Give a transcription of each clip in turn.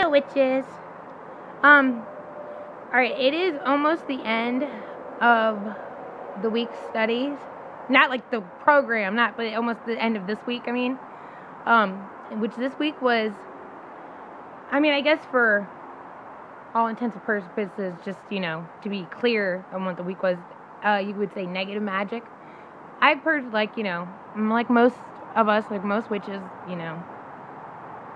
Hello, witches. Alright, it is almost the end of the week's studies. Not like the program, but almost the end of this week, which this week was, I guess for all intents and purposes, just, to be clear on what the week was, you would say negative magic. I've heard, like most of us, like most witches,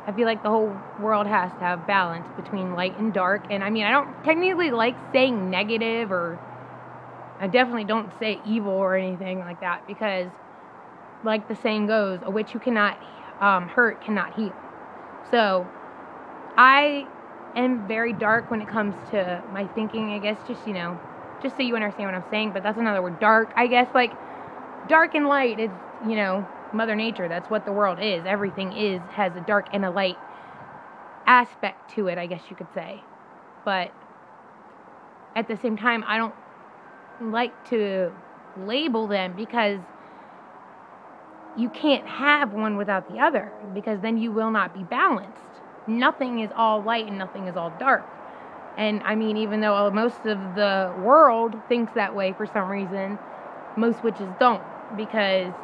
I feel like the whole world has to have balance between light and dark. And I don't technically like saying negative, or I definitely don't say evil or anything like that, because like the saying goes, a witch who cannot hurt cannot heal. So I am very dark when it comes to my thinking, I guess, just so you understand what I'm saying. But that's another word, dark, I guess. Like dark and light is, Mother Nature. That's what the world is. Everything has a dark and a light aspect to it, I guess you could say. But at the same time, I don't like to label them, because you can't have one without the other, because then you will not be balanced. Nothing is all light and nothing is all dark. And even though most of the world thinks that way for some reason, most witches don't, because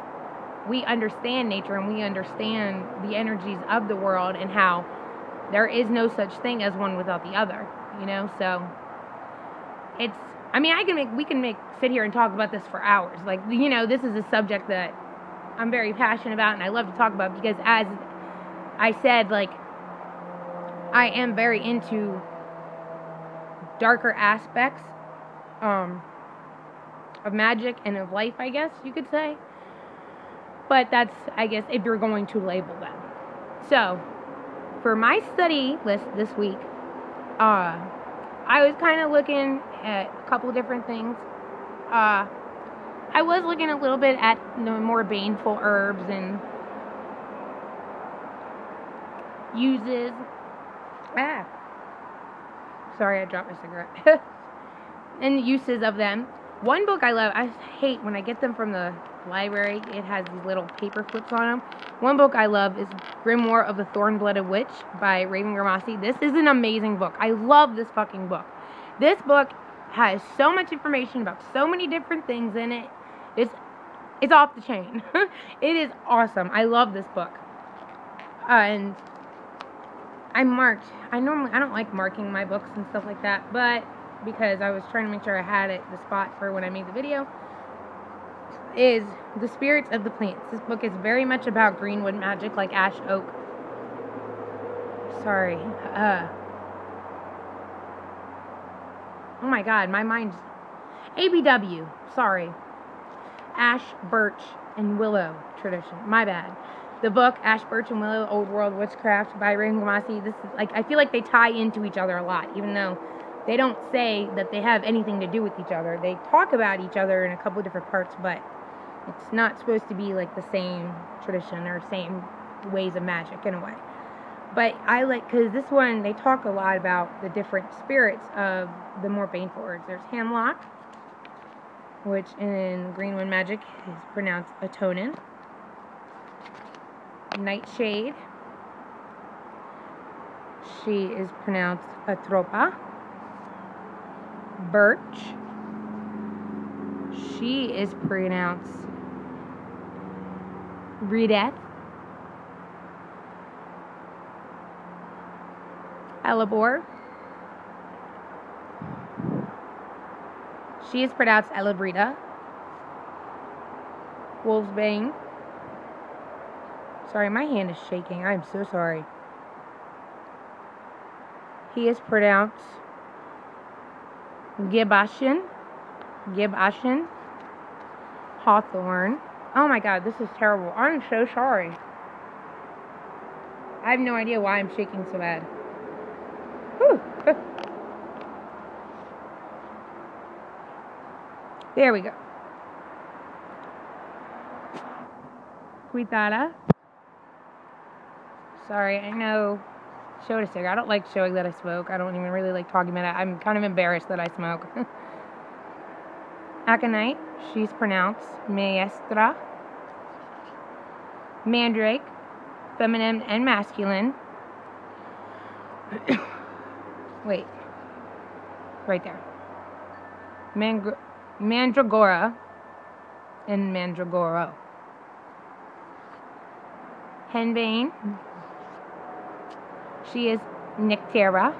we understand nature and we understand the energies of the world and how there is no such thing as one without the other, so it's, we can sit here and talk about this for hours. Like, this is a subject that I'm very passionate about and I love to talk about, because as I said, like, I am very into darker aspects of magic and of life, I guess you could say. But that's, I guess, if you're going to label them. So, for my study list this week, I was kind of looking at a couple of different things. I was looking a little bit at the more baneful herbs and uses. Sorry, I dropped my cigarette. And uses of them. One book I love, I hate when I get them from the library, it has these little paper clips on them. One book I love is Grimoire of the Thorn-Blooded Witch by Raven Grimassi. This is an amazing book. I love this fucking book. This book has so much information about so many different things in it. It's off the chain. It is awesome. I love this book. And I don't like marking my books and stuff like that, but because I was trying to make sure I had the spot for when I made the video, is The Spirits of the Plants. This book is very much about greenwood magic, like ash, oak. Sorry. Oh my god, my mind's... ABW. Sorry. Ash, birch, and willow tradition. My bad. The book, Ash, Birch, and Willow, Old World Witchcraft by Raven Grimassi. This is, like, I feel like they tie into each other a lot, even though they don't say that they have anything to do with each other. They talk about each other in a couple of different parts, but it's not supposed to be like the same tradition or same ways of magic in a way. But I like, because this one, they talk a lot about the different spirits of the more baneful herbs. There's hemlock, which in greenwood magic is pronounced atonin. Nightshade, she is pronounced atropa. Birch, she is pronounced Redeth. Hellebore, she is pronounced Elebrita. Wolfsbane, sorry, my hand is shaking, I'm so sorry. He is pronounced Gibashin. Hawthorn. Oh my god, this is terrible. I'm so sorry. I have no idea why I'm shaking so bad. Whew. There we go. Cuitada. Sorry, I know. Showed a cigarette. I don't like showing that I smoke. I don't even really like talking about it. I'm kind of embarrassed that I smoke. Aconite, she's pronounced Maestra. Mandrake, feminine and masculine. Wait. Right there. Mandragora and Mandragoro. Henbane. She is Nyctera.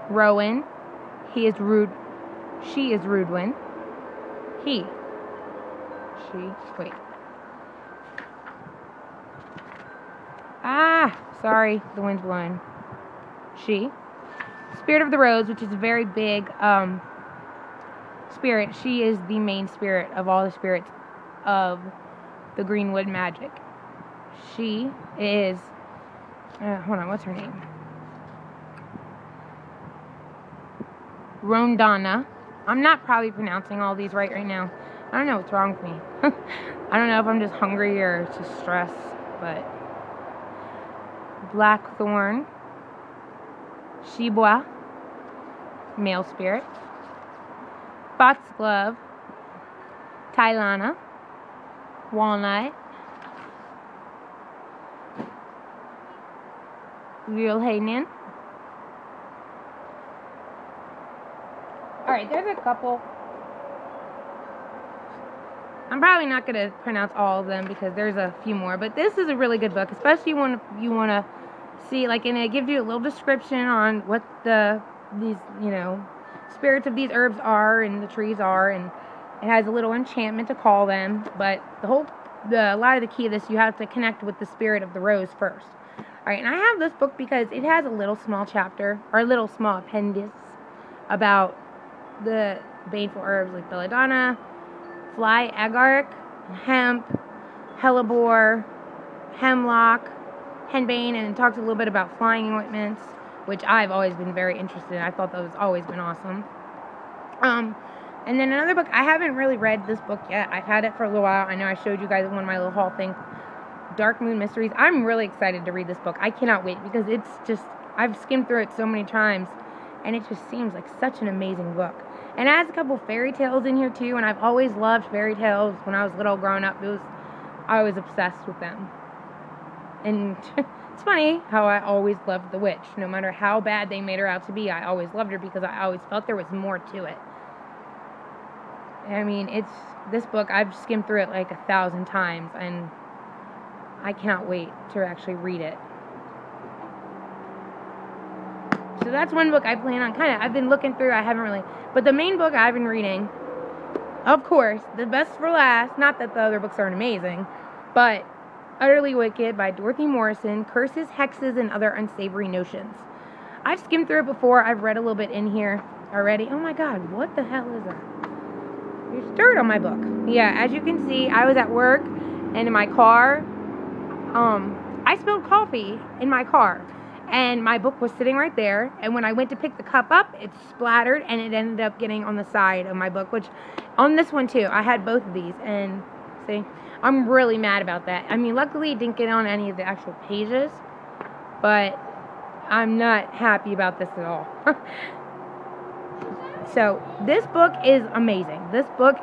Rowan. He is Rude. She is Rudwin. He. She. Wait. Ah! Sorry. The wind's blowing. She. Spirit of the Rose, which is a very big spirit. She is the main spirit of all the spirits of the Greenwood magic. She is... hold on, what's her name? Rondana. I'm not probably pronouncing all these right now. I don't know what's wrong with me. I don't know if I'm just hungry or it's just stress, but... Blackthorn. Shibwa. Male spirit. Foxglove. Tylana. Walnut. Vilhanen. Alright, there's a couple. I'm probably not going to pronounce all of them because there's a few more, but this is a really good book, especially when you want to see, like, and it gives you a little description on what these, you know, spirits of these herbs are and the trees are, and it has a little enchantment to call them, but a lot of the key of this, you have to connect with the spirit of the rose first. Alright, and I have this book because it has a little small chapter, or a little small appendix about the baneful herbs like belladonna, fly agaric, hemp, hellebore, hemlock, henbane, and it talks a little bit about flying ointments, which I've always been very interested in. I thought that was always been awesome. And then another book, I haven't really read this book yet. I've had it for a little while. I know I showed you guys one of my little haul things, Dark Moon Mysteries. I'm really excited to read this book. I cannot wait because it's just, I've skimmed through it so many times, and it just seems like such an amazing book. And it has a couple fairy tales in here too, and I've always loved fairy tales. When I was little growing up, I was obsessed with them. And it's funny how I always loved the witch. No matter how bad they made her out to be, I always loved her because I always felt there was more to it. I mean, this book, I've skimmed through it like 1,000 times, and I cannot wait to actually read it. So that's one book I plan on I've been looking through, I haven't really, but the main book I've been reading, of course, the best for last, not that the other books aren't amazing, but Utterly Wicked by Dorothy Morrison, Curses, Hexes, and Other Unsavory Notions. I've skimmed through it before, I've read a little bit in here already. Oh my god, what the hell is that? There's dirt on my book. Yeah, as you can see, I was at work, and in my car, I spilled coffee in my car. And my book was sitting right there, and when I went to pick the cup up, it splattered, and it ended up getting on the side of my book, which, on this one too, I had both of these, and see, I'm really mad about that. I mean, luckily it didn't get on any of the actual pages, but I'm not happy about this at all. So, this book is amazing. This book,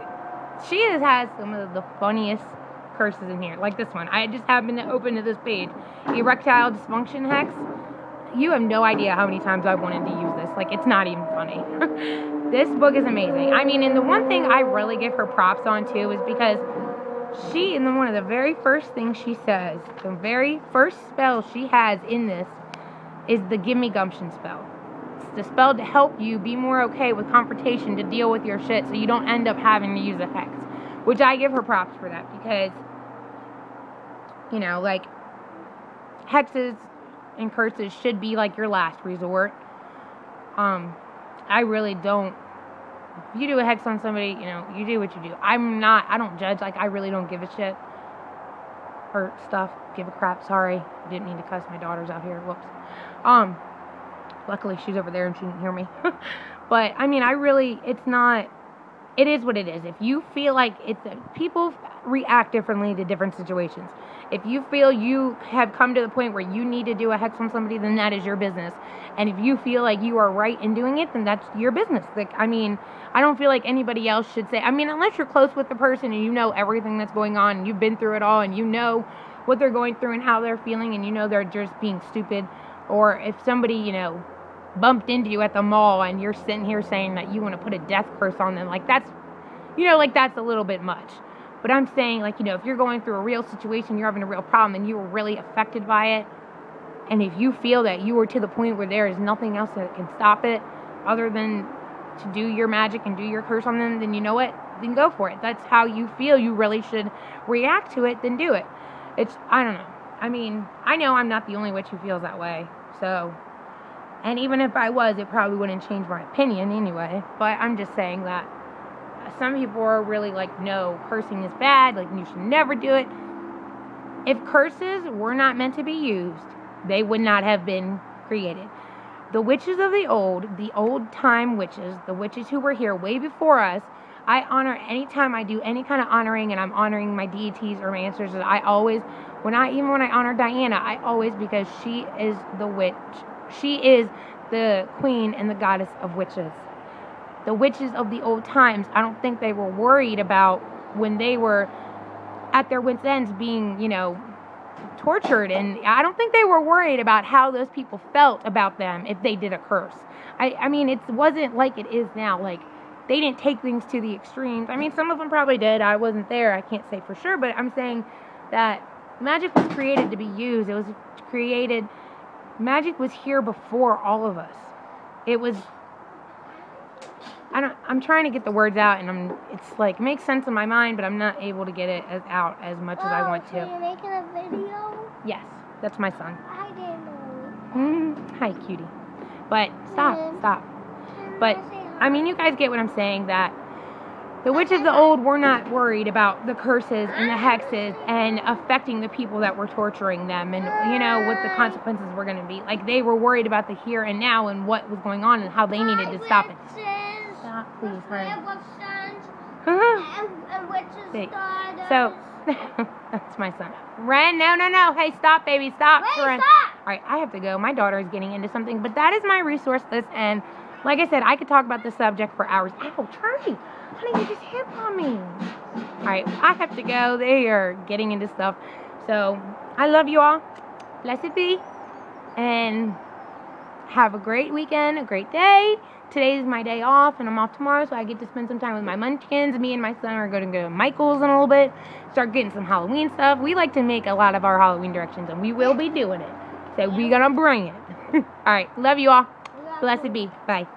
she has some of the funniest curses in here, like this one. I just happened to open to this page, Erectile Dysfunction Hex. You have no idea how many times I've wanted to use this. Like, it's not even funny. This book is amazing. I mean, and the one thing I really give her props on, too, is because she, in one of the very first things she says, the very first spell she has in this is the Gimme Gumption spell. It's the spell to help you be more okay with confrontation, to deal with your shit, so you don't end up having to use a hex. Which I give her props for that, because, you know, like, hexes and curses should be like your last resort. I really don't. If you do a hex on somebody, you know, you do what you do. I don't judge. Like, I really don't give a shit. Or stuff. Give a crap. Sorry. Didn't mean to cuss my daughters out here. Whoops. Luckily she's over there and she didn't hear me. But, I mean, it is what it is. If you feel like people react differently to different situations. If you feel you have come to the point where you need to do a hex on somebody, then that is your business. And if you feel like you are right in doing it, then that's your business. Like, I mean, I don't feel like anybody else should say, I mean, unless you're close with the person and you know everything that's going on and you've been through it all and you know what they're going through and how they're feeling and you know they're just being stupid, Or if somebody, you know, bumped into you at the mall and you're sitting here saying that you want to put a death curse on them, like that's, you know, like that's a little bit much. But I'm saying, like, you know, if you're going through a real situation, you're having a real problem and you were really affected by it, and if you feel that you were to the point where there is nothing else that can stop it other than to do your magic and do your curse on them, then you know what? Then go for it. That's how you feel you really should react to it, then do it. I don't know. I mean, I know I'm not the only witch who feels that way, so, and even if I was, it probably wouldn't change my opinion anyway, but I'm just saying that some people are really like, no, cursing is bad, like, you should never do it. If curses were not meant to be used, they would not have been created. The witches of the old time witches, the witches who were here way before us, I honor anytime I do any kind of honoring and I'm honoring my deities or my ancestors. I always, when I honor Diana, I always, because she is the witch. She is the queen and the goddess of witches. The witches of the old times, I don't think they were worried about when they were at their wits' ends being, you know, tortured, and I don't think they were worried about how those people felt about them if they did a curse. I mean, it wasn't like it is now. Like, they didn't take things to the extremes. I mean, some of them probably did. I wasn't there. I can't say for sure, but I'm saying that magic was created to be used. It was created, magic was here before all of us. It was, I'm trying to get the words out, and it's like, it makes sense in my mind, but I'm not able to get it out as much as I want to. So you're making a video? Yes, that's my son. I didn't know. Hi, cutie. But stop. But I mean, you guys get what I'm saying, that the witches of the old were not worried about the curses and the hexes and affecting the people that were torturing them, and, you know, what the consequences were going to be. Like, they were worried about the here and now and what was going on and how they needed to stop it. Stop, please, honey. And witches daughters. So, that's my son. Ren, no. Hey, stop, baby, stop. Wait, Ren. stop! All right, I have to go. My daughter is getting into something, but that is my resource list, and like I said, I could talk about this subject for hours. Ow, Charlie, honey, you just hit on me. All right, I have to go. They are getting into stuff. So, I love you all. Blessed be. And have a great weekend, a great day. Today is my day off, and I'm off tomorrow, so I get to spend some time with my munchkins. Me and my son are going to go to Michael's in a little bit, start getting some Halloween stuff. We like to make a lot of our Halloween directions, and we will be doing it. So we're going to bring it. All right, love you all. Blessed be. Bye.